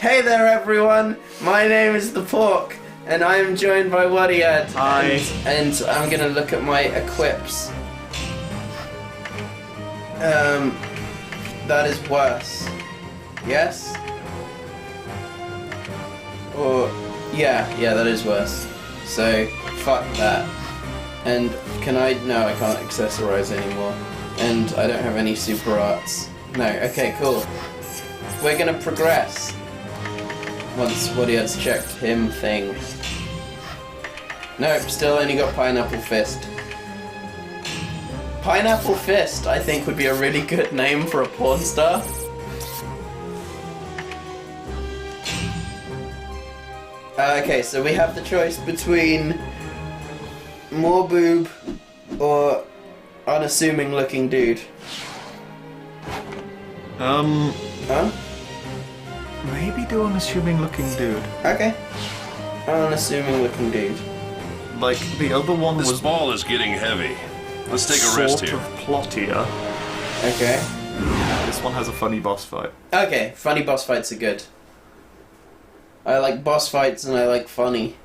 Hey there everyone, my name is The Pork, and I am joined by Wadiad. Hi. And I'm gonna look at my equips. That is worse. Yes? Or, yeah, that is worse. So, fuck that. And no, I can't accessorize anymore. And I don't have any super arts. No, okay, cool. We're gonna progress. Once Wadiad's checked him thing. Nope, still only got Pineapple Fist. Pineapple Fist, I think, would be a really good name for a porn star. Okay, so we have the choice between more boob or unassuming looking dude. Huh? Maybe do unassuming looking dude. Okay. Unassuming looking dude. Like, the other one This was ball is getting heavy. Let's take a rest sort here. of plottier. Okay. This one has a funny boss fight. Okay, funny boss fights are good. I like boss fights and I like funny.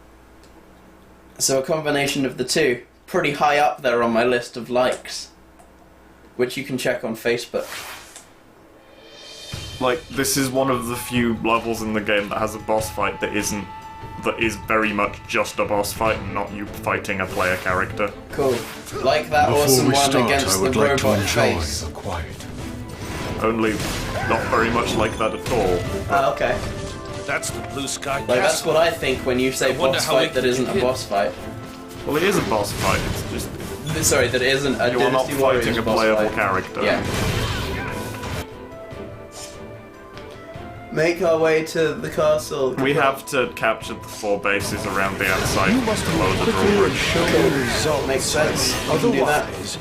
So a combination of the two. Pretty high up there on my list of likes. Which you can check on Facebook. Like, this is one of the few levels in the game that has a boss fight that is very much just a boss fight and not you fighting a player character. Cool. Like that Before awesome we one start, against I the would like to robot enjoy face. the quiet. Only not very much like that at all. Oh, okay. That's the blue sky Like, that's what I think when you say I wonder boss how we fight that can isn't get a hit. boss fight. Well, it is a boss fight, it's just Sorry, that isn't a you are not Dynasty Warriors fighting a boss playable fight. character. Yeah. Make our way to the castle. We have to capture the 4 bases around the outside You must below move the quickly drawbridge. and show me results. Makes sense. You can do that. Otherwise,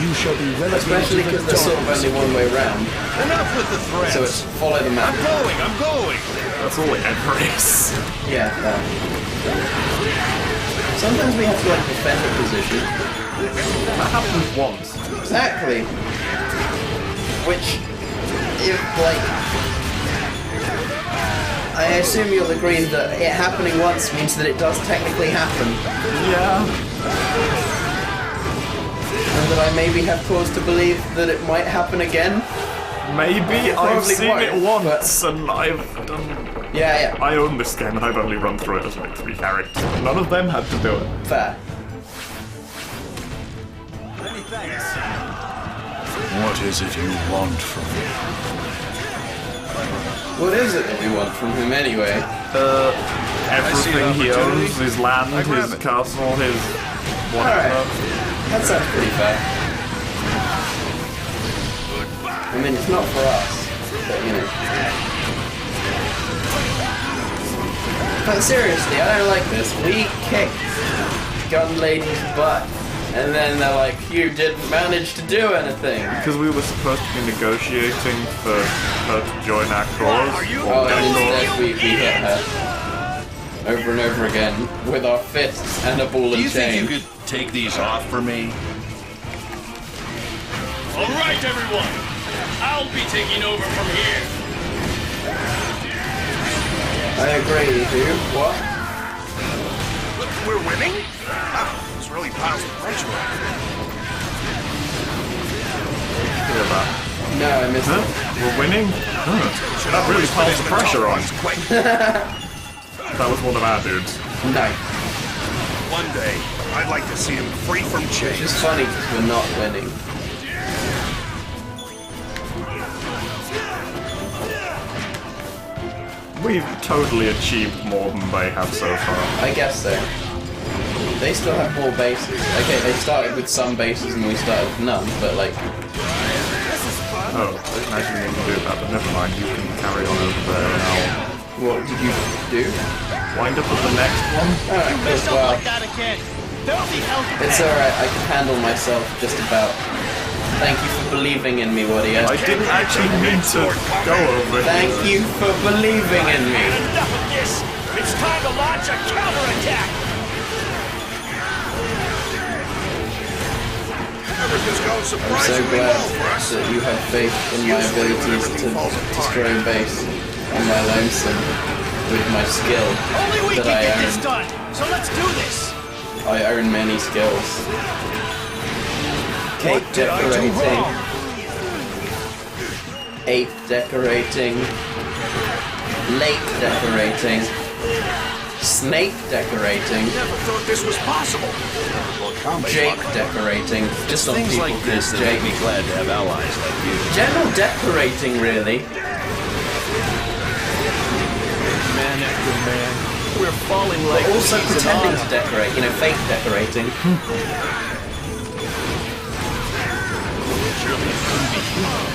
you shall be relegated Especially to because the there's sort of darkness. only one way round. Enough with the threats. So it's follow the map. I'm going. That's all it ever is. Yeah, that. Sometimes we have to like defend a position. That happened once. Exactly. Which, if like, I assume you'll agree that it happening once means that it does technically happen, Yeah. and that I maybe have cause to believe that it might happen again. Maybe I've Probably seen won't, it once and I've done... Yeah, I own this game and I've only run through it as like 3 characters. None of them had to do it. fair. What is it you want from me? What is it that we want from him anyway? Everything he opportunity. owns, his land, I grab his it. castle, his whatever. Alright. That sounds pretty fair. I mean, it's not for us, but you know. But seriously, I don't like this. We kicked Gun Lady's butt, and then they're like, you didn't manage to do anything. Because we were supposed to be negotiating for her to join our cause. Oh, and instead we hit her. Over and over again, with our fists and a ball Do and you think chain. you could take these off for me? All right, everyone. I'll be taking over from here. I agree, dude. What? We're winning? It's really piles of pressure on Hear that? No, I missed Huh? it. We're winning? Huh. That really piles the pressure on. That was one of our dudes. No. One day, I'd like to see him free from It's chains. just funny because we're not winning. We've totally achieved more than they have so far. I guess so. They still have more bases. Okay, they started with some bases and we started with none, but like... Oh, I didn't actually mean to do that, but never mind. You can carry on over there and I'll What did you do? wind up with the next one. Alright, well, that again. Don't be healthy. it's alright, I can handle myself just about. Thank you for believing in me, Wadiad. I didn't actually mean to go over Thank here. you for believing in me. Enough of this. It's time to launch a counterattack. Everything's going I'm so surprisingly glad well for us. that you have faith in my abilities to destroy base on my lonesome with my skill Only we that can I get this own. done. So let's do this. I own many skills. Cake What did I do decorating, wrong? ape decorating, lake decorating, snake decorating, Never thought this was possible. Jake decorating. Just on Things people like this called that Jake. make me glad to have allies like you. General decorating, really. Man after man, we're falling like But also seeds of pretending to autumn. decorate, you know, fake decorating.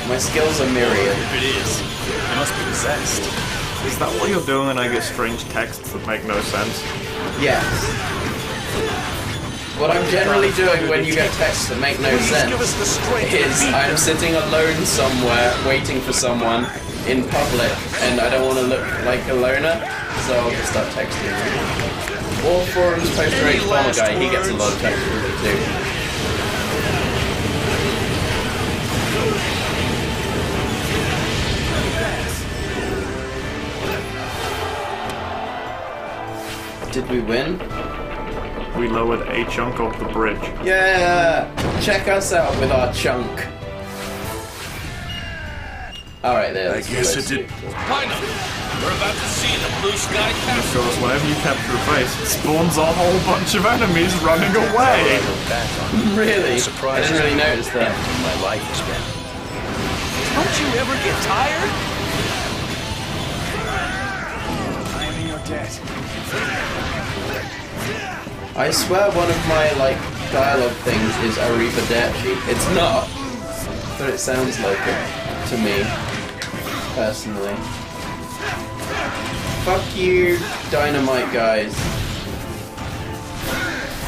My skills are myriad. If it is, I must be possessed. Is that what you're doing and I get strange texts that make no sense? Yes. What I'm generally doing when you get texts that make no sense is I'm sitting alone somewhere waiting for someone in public and I don't want to look like a loner, so I'll just start texting him. All forums post rate Farmer Guy, he gets a lot of text from me too. Did we win? We lowered a chunk of the bridge. Yeah! Check us out with our chunk. Alright, there. I guess it did. Final. We're about to see the blue sky Of castle. course, whenever you capture a base, it spawns a whole bunch of enemies running away. Back on Really? I surprise. didn't really notice that. My life has been. Don't you ever get tired? I swear one of my, like, dialogue things is Arrivederci. It's not, but it sounds like it to me, personally. Fuck you, dynamite guys.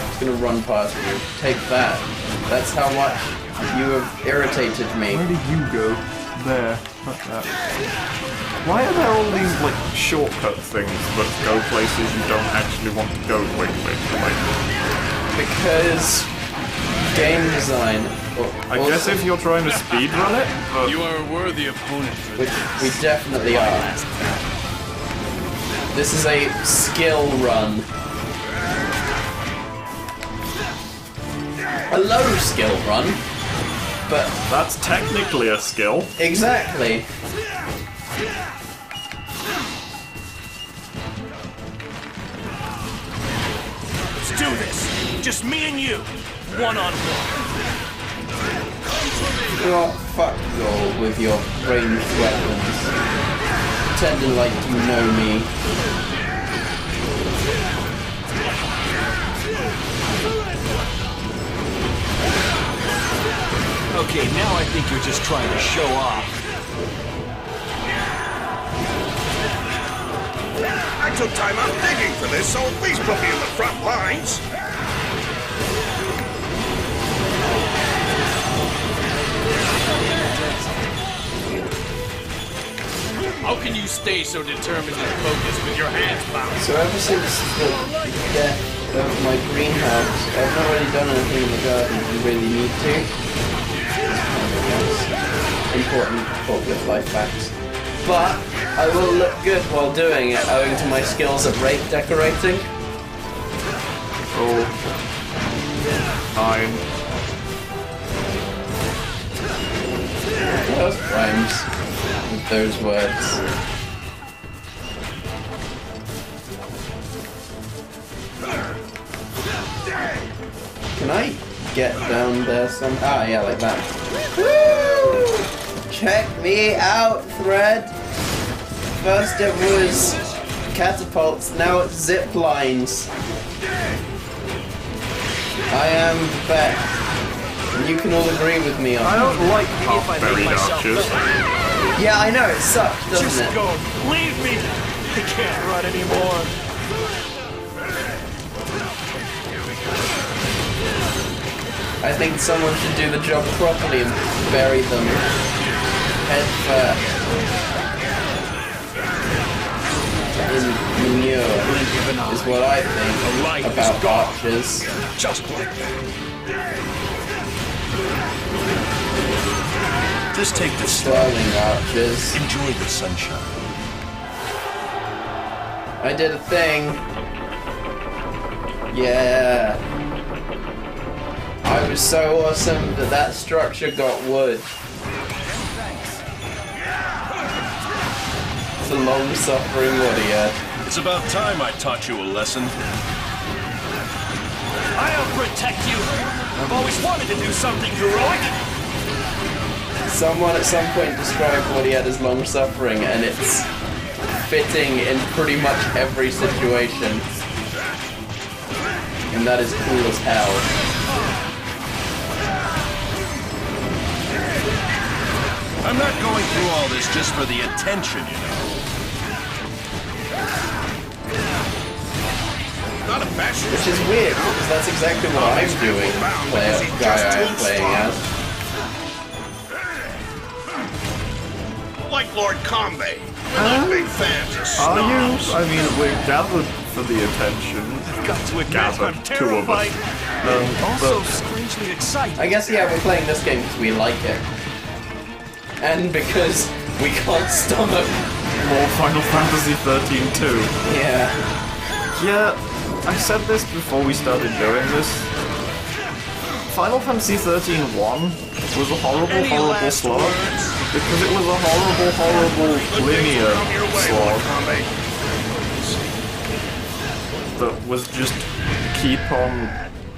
It's gonna run past you. Take that. That's how much you have irritated me. Where did you go? There. Not that. Why are there all these, like, shortcut things that go places you don't actually want to go quickly? Like, Because game design. I guess if you're trying to speedrun it, but You are a worthy opponent for Which this. we definitely are. This is a skill run. A low skill run, but that's technically a skill. exactly. Let's do this. Just me and you. One-on-one. Oh, fuck you with your ranged weapons. Pretending like you know me. Okay, now I think you're just trying to show off. I took time out digging for this, so please put me in the front lines. How can you stay so determined and focused with your hands bound? So ever since the death of my greenhouse, I've not really done anything in the garden. You really need to. Important forklift life facts. But I will look good while doing it, owing to my skills at rake decorating. Oh. 9. What else rhymes with those words? Can I get down there some? Ah, yeah, like that. Woo! Check me out, Thread. First it was catapults, now it's zip lines. I am the best. And you can all agree with me on I that. don't like half-buried archers. Yeah, I know, it sucks, doesn't Just it? go. Leave me. I can't run anymore. I think someone should do the job properly and bury them head first in manure is what I think about archers. Just like that. Just take this. Sterling archers. Enjoy the sunshine. I did a thing. Yeah. I was so awesome that that structure got wood. It's a long-suffering warrior. It's about time I taught you a lesson. I'll protect you. I've always wanted to do something heroic. Someone at some point described Warrior as long-suffering, and it's fitting in pretty much every situation. And that is cool as hell. I'm not going through all this just for the attention, you know. Not a bastard. Which is weird, because that's exactly what I'm doing. The guy I'm playing as. Like Lord Combe. We're not big fans of Are you? snobs. I mean, we're gathered for the attention. Got to admit, Gathered, I'm two of us. terrified. Also strangely excited. I guess, yeah, we're playing this game because we like it. And because we can't stomach. More Final Fantasy XIII-2. Yeah. Yeah, I said this before we started doing this. Final Fantasy XIII-1 was a horrible slog. Because it was a horrible linear slog. That was just keep on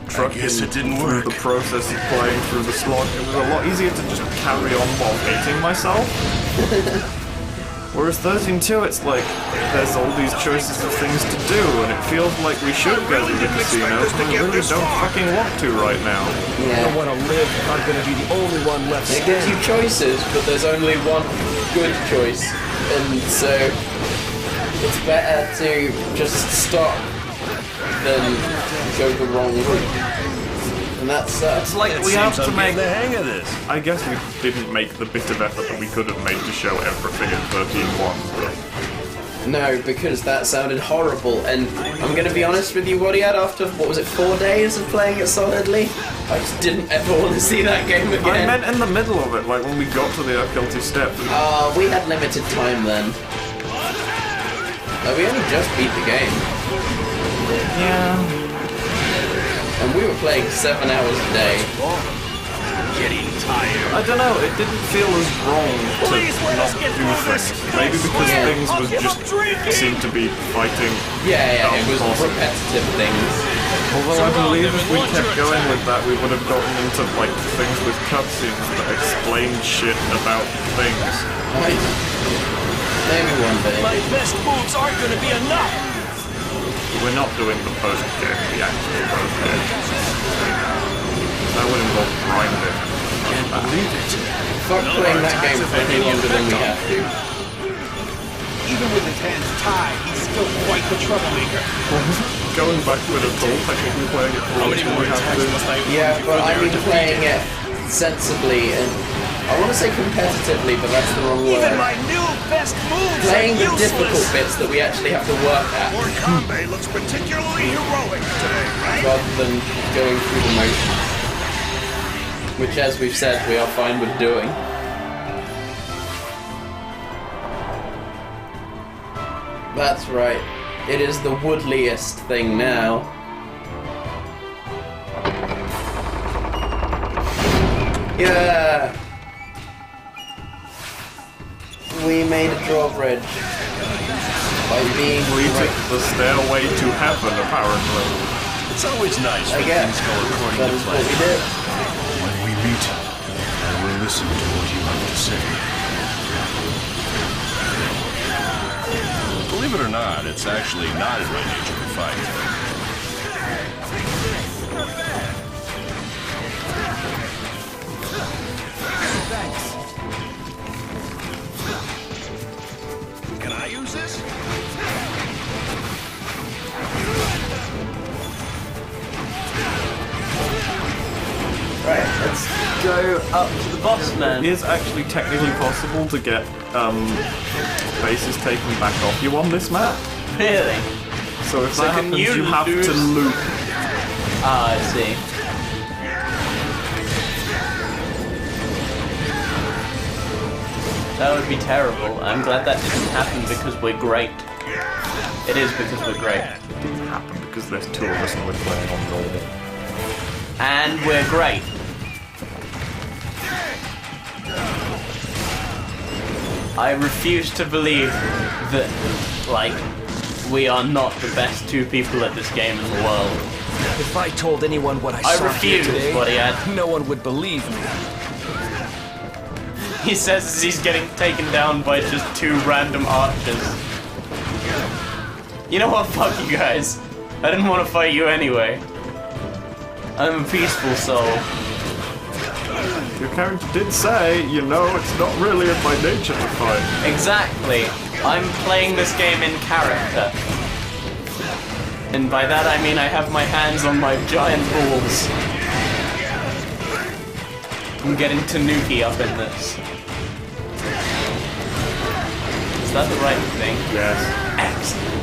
trucking guess it didn't through work. the process of playing through the slog. It was a lot easier to just carry on while hating myself. Whereas 13-2, it's like, there's all these choices of things to do, and it feels like we should go to the casino, but we really don't fucking want to right now. I Yeah. don't want to live if I'm going to be the only one left It gives you standing. choices, but there's only one good choice. And so it's better to just stop than go the wrong route. And that sucks. It's like It we have seems to I'm make... getting the hang of this. I guess we didn't make the bit of effort that we could have made to show everything in 13-1, but... No, because that sounded horrible, and I'm gonna be honest with you, Wadiad, after, what was it, 4 days of playing it solidly? I just didn't ever want to see that game I again. meant in the middle of it, like when we got to the occulty step. We had limited time then. We only just beat the game. Yeah... And we were playing 7 hours a day. Getting tired. I don't know, it didn't feel as wrong to Please let us not get do through this. things. Maybe because Yeah. things was just seemed to be fighting. Yeah, it was Awesome. repetitive things. Although I believe if we kept going with that, we would have gotten into like things with cutscenes that explained shit about things. Right. Maybe one day. My best moves aren't going to be enough. We're not doing the post-game, the actual post-game. That would involve grinding. Can't believe it. Fuck playing that game for any longer than we have to. Even with his hands tied, he's still quite the troublemaker. Going back to it at all, technically playing it for we have to. Yeah, but I mean playing it sensibly and I want to say competitively, but that's the wrong Even word. my new best moves Playing are the useless. difficult bits that we actually have to work at, Lord Combe looks particularly heroic today, right? rather than going through the motions. Which, as we've said, we are fine with doing. That's right. It is the woodliest thing now. Yeah! We made a drawbridge. By being We right. took the stairway to heaven, apparently. It's always nice I when guess. things go according That to is what plan. we did. When we meet, I will listen to what you have to say. Believe it or not, it's actually not in my nature to fight. Can I use this? Right, let's go up to the boss man. It is actually technically possible to get bases taken back off you on this map. Really? So if So that can happens, you you have to lose- loop. Ah, I see. That would be terrible. I'm glad that didn't happen because we're great. It is because we're great. It didn't happen because there's two of us and we're playing on normal. And we're great. I refuse to believe that, like, we are not the best two people at this game in the world. If I told anyone what I saw refuse, here today, buddy. no one would believe me. He says as he's getting taken down by just two random archers. You know what? Fuck you guys. I didn't want to fight you anyway. I'm a peaceful soul. Your character did say, you know, it's not really in my nature to fight. Exactly. I'm playing this game in character. And by that I mean I have my hands on my giant balls. I'm getting Tanuki up in this. Is that the right thing? Yes. Excellent.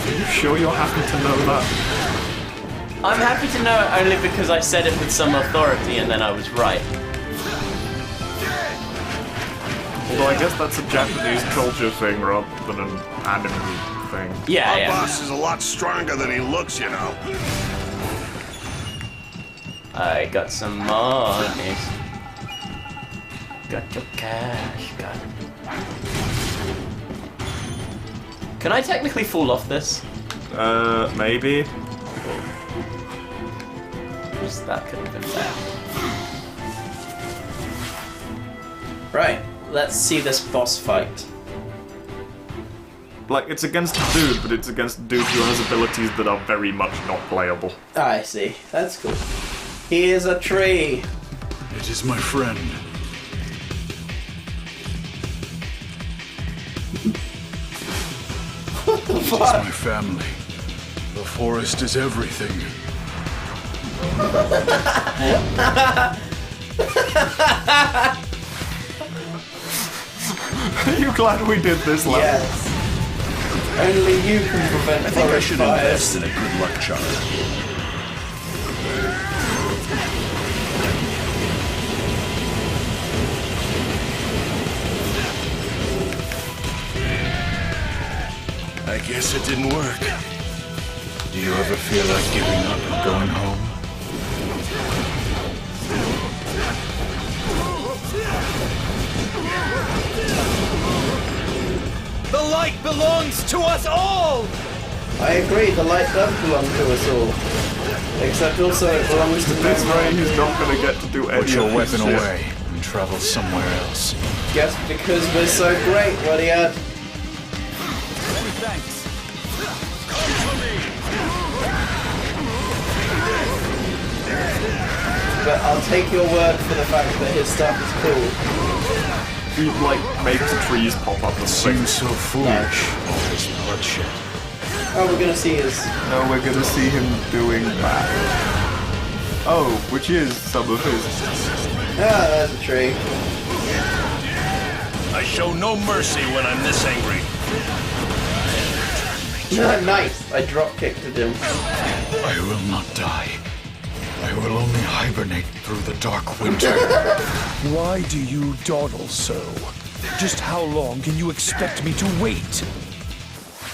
Are you sure you're happy to know that? I'm happy to know it only because I said it with some authority and then I was right. Although I guess that's a Japanese culture thing rather than an anime thing. Yeah, Our yeah. boss is a lot stronger than he looks, you know. I got some money. Got your cash, got it. Can I technically fall off this? Maybe. That could have been bad. Right, let's see this boss fight. Like, it's against a dude, but it's against a dude who has abilities that are very much not playable. I see. That's cool. He is a tree. It is my friend. What the It is fuck? my family. The forest is everything. Are you glad we did this level? Yes. Only you can prevent I think I forest should fires. invest in a good luck charm. I guess it didn't work. Do you ever feel like giving up and going home? The light belongs to us all! I agree, the light does belong to us all. Except also it belongs to This no way one. he's not gonna get to do any Put your of this weapon shit. away and travel somewhere else. Just because we're so great, Rudyard. Thanks. But I'll take your word for the fact that his stuff is cool. He, like, makes trees pop up and Seems things. so foolish, all this bloodshed. Oh, we're gonna see his... No, we're gonna see him doing that. Oh, which is some of his. Ah, there's a tree. I show no mercy when I'm this angry. Nice, I drop kicked at him. I will not die. I will only hibernate through the dark winter. Why do you dawdle so? Just how long can you expect me to wait?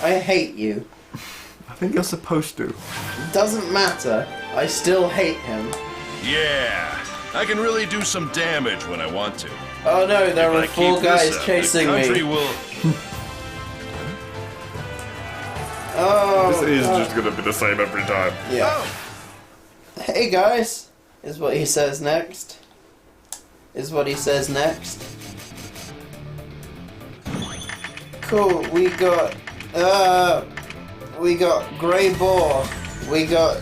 I hate you. I think you're supposed to. Doesn't matter. I still hate him. Yeah, I can really do some damage when I want to. Oh no, there If are I four keep guys this up, chasing the country me. will. Oh, This is just gonna be the same every time. yeah. Hey guys, is what he says next. Is what he says next. Cool, we got Grey Boar. We got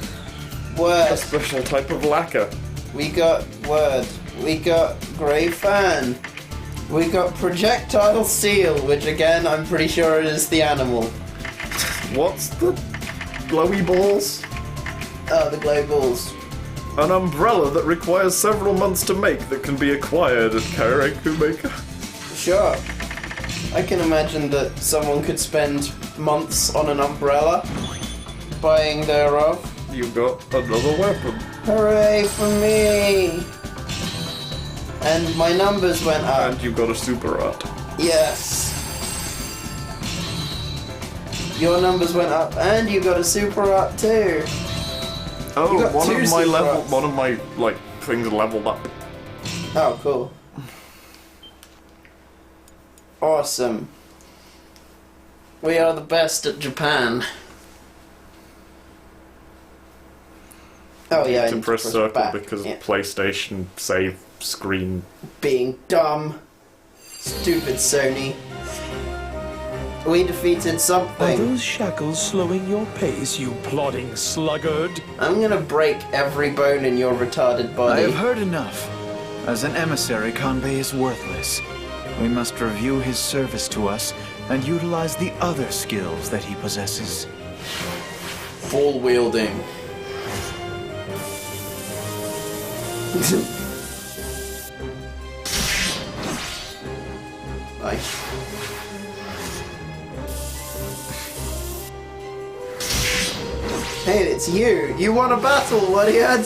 Word. A special type of lacquer. We got Word. We got Grey Fan. We got Projectile Seal, which again, I'm pretty sure it is the animal. What's the glowy balls? Oh, the glow balls. An umbrella that requires several months to make that can be acquired at Karaku Maker. Sure. I can imagine that someone could spend months on an umbrella, buying thereof. You got another weapon. Hooray for me! And my numbers went up. And you got a super art. Yes. Your numbers went up, and you got a super art too. Oh, You got one two of my super arts. one of my like things leveled up. Oh, cool. Awesome. We are the best at Japan. Oh yeah, I To need press circle back. because Yeah. PlayStation save screen. Being dumb. Stupid Sony. We defeated Are something. those shackles slowing your pace, you plodding sluggard? I'm gonna break every bone in your retarded I body. have heard enough. As an emissary, Kanbei is worthless. We must review his service to us and utilize the other skills that he possesses. Ball wielding. Nice. Hey, it's you! You won a battle, Wadiad!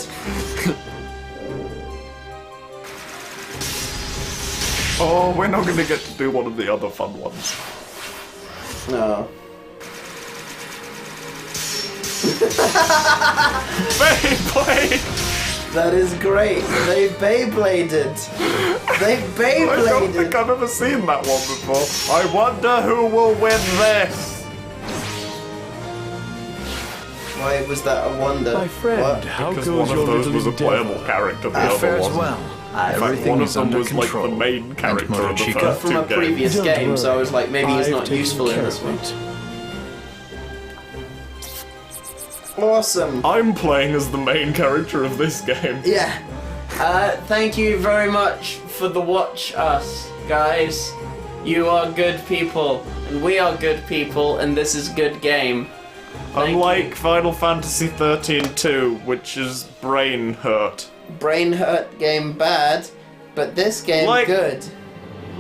Oh, we're not gonna get to do one of the other fun ones. No. Beyblade! That is great. They Beybladed. They I don't think Beybladed. I've ever seen that one before. I wonder who will win this. Why was that a wonder? My friend, What? how Because goes one your of those little was a endeavor? playable character, the It other fares wasn't. well. In fact, Everything one of is them under was like control. the main character of the Morochika. first From two a games. previous Don't game, so I worry. was like, maybe he's I've not taken useful in care this of one. it. Awesome. I'm playing as the main character of this game. Yeah. Thank you very much for the watch us, guys. You are good people, and we are good people, and this is good game. Thank Unlike you. Final Fantasy XIII-2, which is brain hurt. Brain hurt game bad, but this game Like- good.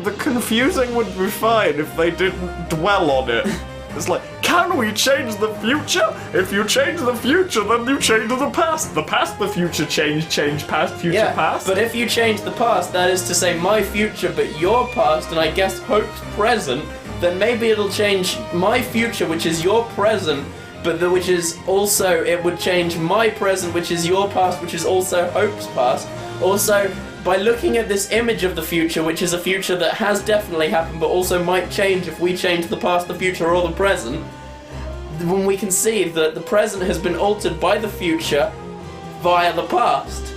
The confusing would be fine if they didn't dwell on it. It's like, can we change the future? If you change the future, then you change the past. The past, the future, change past, future, Yeah, past. but if you change the past, that is to say my future, but your past, and I guess Hope's present, then maybe it'll change my future, which is your present, but which is also, it would change my present, which is your past, which is also Hope's past. Also, by looking at this image of the future, which is a future that has definitely happened, but also might change if we change the past, the future, or the present, when we can see that the present has been altered by the future via the past.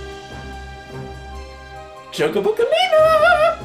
Chocoboocalina!